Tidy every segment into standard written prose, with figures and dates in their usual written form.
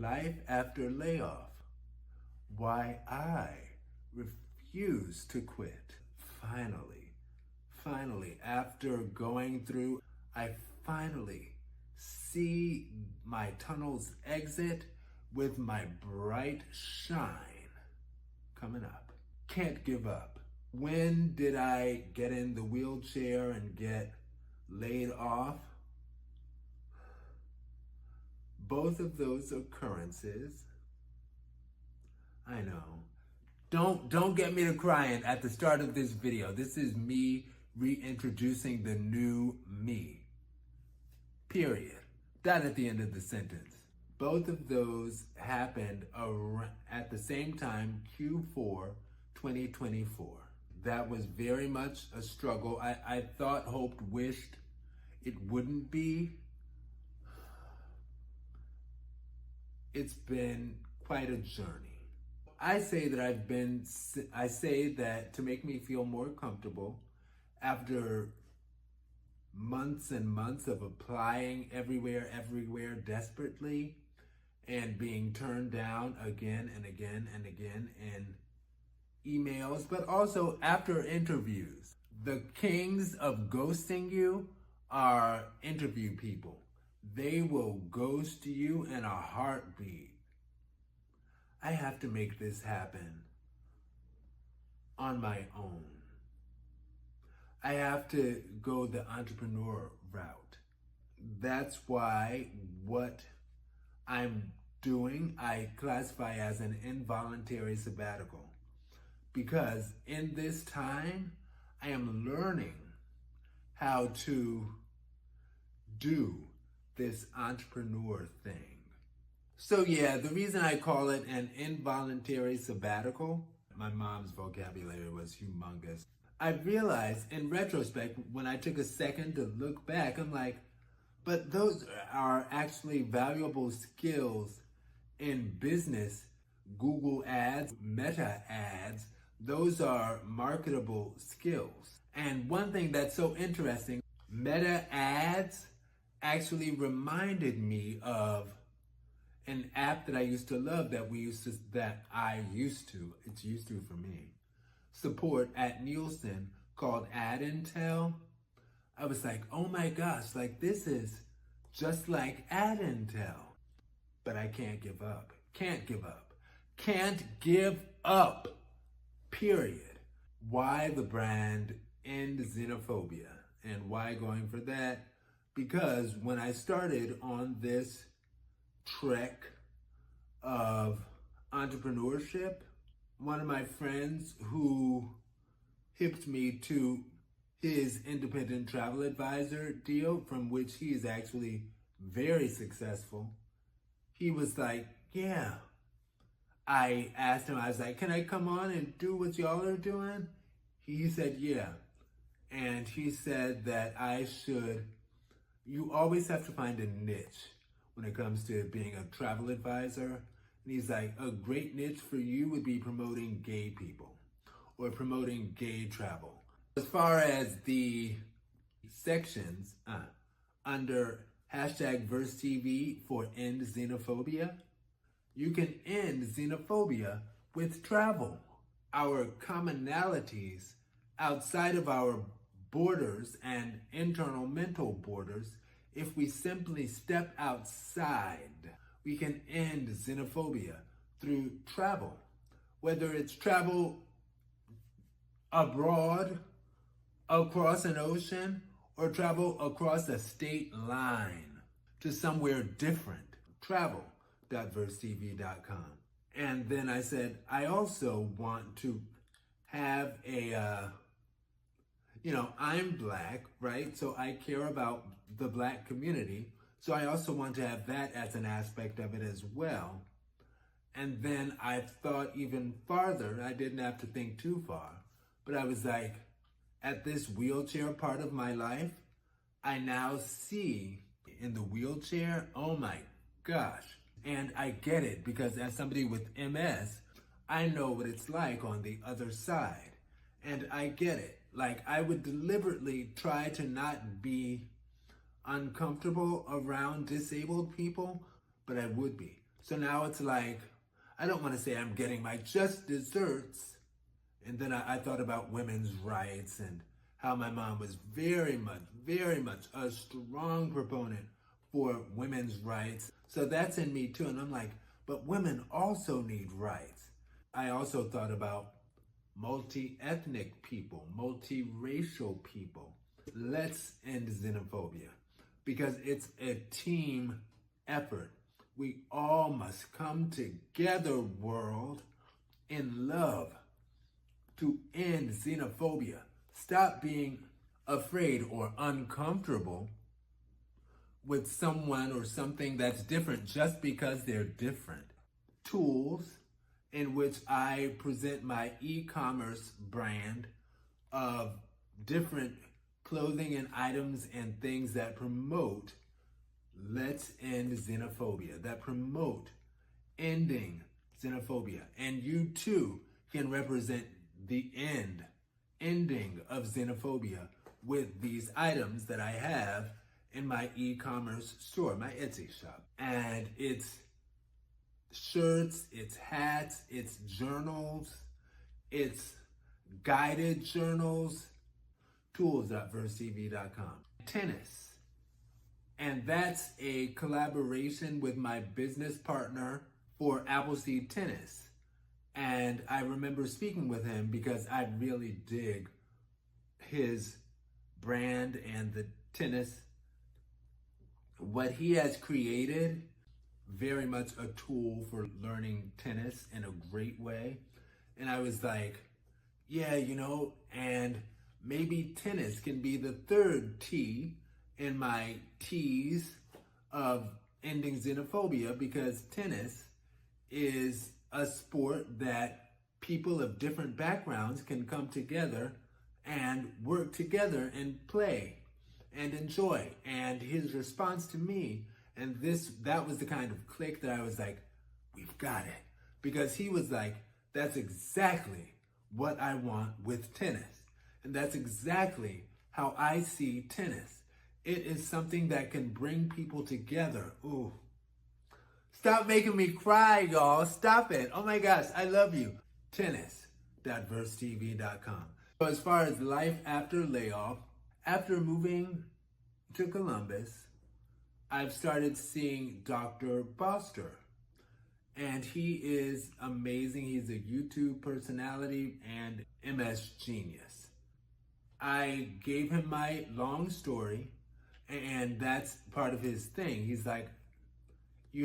Life after layoff. Why I refuse to quit. Finally, after going through, I finally see my tunnel's exit with my bright shine coming up. Can't give up. When did I get in the wheelchair and get laid off? Both of those occurrences, I know. Don't get me to crying at the start of this video. This is me reintroducing the new me. Period. That at the end of the sentence. Both of those happened at the same time, Q4 2024. That was very much a struggle. I thought, hoped, wished it wouldn't be. It's been quite a journey. I say that to make me feel more comfortable, after months and months of applying everywhere desperately and being turned down again and again and again in emails, but also after interviews. The kings of ghosting you are interview people. They will ghost you in a heartbeat. I have to make this happen on my own. I have to go the entrepreneur route. That's why what I'm doing, I classify as an involuntary sabbatical. Because in this time, I am learning how to do this entrepreneur thing. So yeah, the reason I call it an involuntary sabbatical, my mom's vocabulary was humongous. I realized in retrospect, when I took a second to look back, I'm like, but those are actually valuable skills in business. Google ads, Meta ads, those are marketable skills. And one thing that's so interesting, Meta ads actually reminded me of an app that I used to love it's used to for me, support at Nielsen, called Ad Intel. I was like, oh my gosh, like this is just like Ad Intel. But I can't give up. Can't give up. Period. Why the brand End Xenophobia? And why going for that? Because when I started on this trek of entrepreneurship, one of my friends who hipped me to his independent travel advisor deal, from which he is actually very successful, he was like, yeah. I asked him, I was like, can I come on and do what y'all are doing? He said, yeah. And he said that you always have to find a niche when it comes to being a travel advisor. And he's like, a great niche for you would be promoting gay people or promoting gay travel. As far as the sections under #VerseTV for End Xenophobia, you can end xenophobia with travel. Our commonalities outside of our borders and internal mental borders, if we simply step outside, we can end xenophobia through travel. Whether it's travel abroad, across an ocean, or travel across a state line to somewhere different. Travel.versetv.com. And then I said, I also want to have I'm Black, right? So I care about the Black community. So I also want to have that as an aspect of it as well. And then I thought even farther. I didn't have to think too far, but I was like, at this wheelchair part of my life, I now see in the wheelchair, oh my gosh. And I get it, because as somebody with MS, I know what it's like on the other side. And I get it. Like, I would deliberately try to not be uncomfortable around disabled people, but I would be. So now it's like, I don't want to say I'm getting my just desserts. And then I thought about women's rights and how my mom was very much a strong proponent for women's rights. So that's in me too. And I'm like, but women also need rights. I also thought about multi-ethnic people, multiracial people. Let's end xenophobia because it's a team effort. We all must come together, world, in love to end xenophobia. Stop being afraid or uncomfortable with someone or something that's different just because they're different. Tools in which I present my e-commerce brand of different clothing and items and things that promote let's end xenophobia, that promote ending xenophobia. And you too can represent the ending of xenophobia with these items that I have in my e-commerce store, my Etsy shop. And it's shirts, it's hats, it's journals, it's guided journals, tools.versetv.com. Tennis. And that's a collaboration with my business partner for Appleseed Tennis. And I remember speaking with him because I really dig his brand and the tennis. What he has created, very much a tool for learning tennis in a great way. And I was like, yeah, and maybe tennis can be the third T in my T's of ending xenophobia, because tennis is a sport that people of different backgrounds can come together and work together and play and enjoy. And his response to me, and that was the kind of click that I was like, we've got it. Because he was like, that's exactly what I want with tennis. And that's exactly how I see tennis. It is something that can bring people together. Ooh. Stop making me cry, y'all. Stop it. Oh my gosh, I love you. Tennis.versetv.com. So as far as life after layoff, after moving to Columbus, I've started seeing Dr. Foster. And he is amazing. He's a YouTube personality and MS genius. I gave him my long story, and that's part of his thing. He's like, he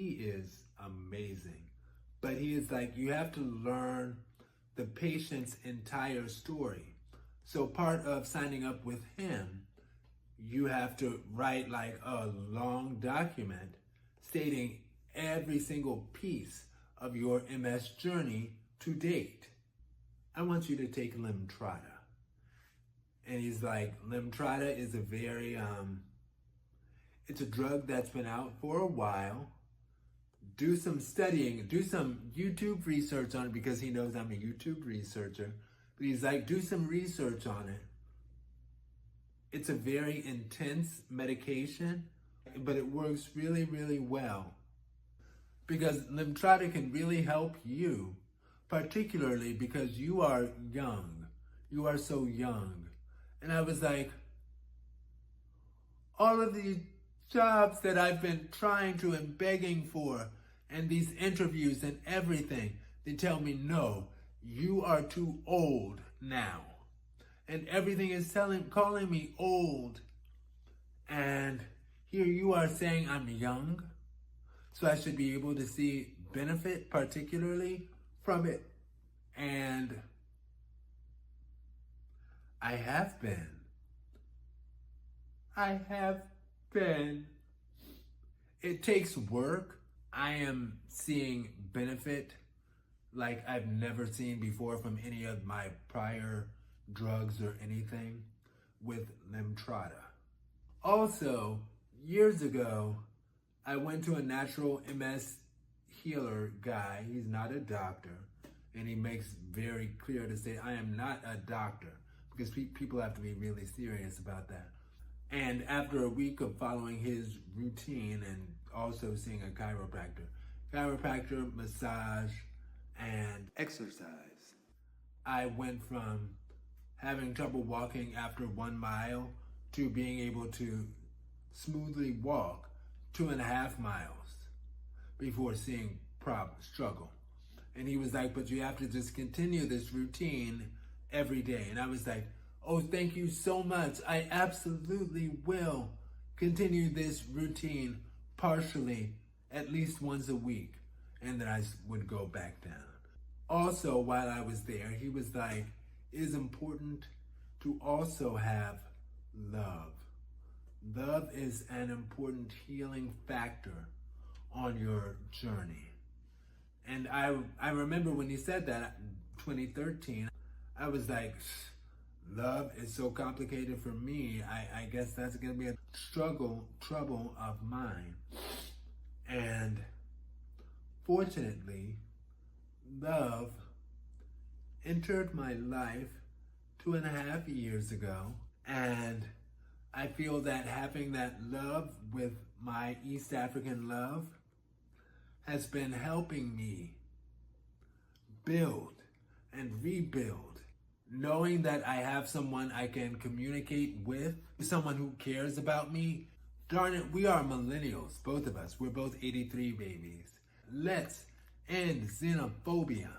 is amazing. But he is like, you have to learn the patient's entire story. So part of signing up with him, you have to write like a long document stating every single piece of your MS journey to date. I want you to take Limtrada. And he's like, Limtrada is a very, it's a drug that's been out for a while. Do some studying, do some YouTube research on it, because he knows I'm a YouTube researcher. But he's like, do some research on it. It's a very intense medication, but it works really, really well. Because Limtrada can really help you, particularly because you are young. You are so young. And I was like, all of these jobs that I've been trying to and begging for, and these interviews and everything, they tell me, no, you are too old now. And everything is calling me old. And here you are saying I'm young. So I should be able to see benefit particularly from it. And I have been. It takes work. I am seeing benefit like I've never seen before from any of my prior drugs or anything with Limtrada. Also, years ago, I went to a natural MS healer guy. He's not a doctor. And he makes very clear to say, I am not a doctor, because people have to be really serious about that. And after a week of following his routine and also seeing a chiropractor. Chiropractor, massage, and exercise. I went from having trouble walking after 1 mile to being able to smoothly walk 2.5 miles before seeing struggle. And he was like, but you have to just continue this routine every day. And I was like, oh, thank you so much. I absolutely will continue this routine partially at least once a week. And then I would go back down. Also, while I was there, he was like, it is important to also have love. Love is an important healing factor on your journey. And I remember when he said that in 2013, I was like, love is so complicated for me. I guess that's going to be a trouble of mine. And fortunately, love entered my life 2.5 years ago. And I feel that having that love with my East African love has been helping me build and rebuild. Knowing that I have someone I can communicate with, someone who cares about me. Darn it, we are millennials, both of us. We're both 83 babies. Let's end xenophobia.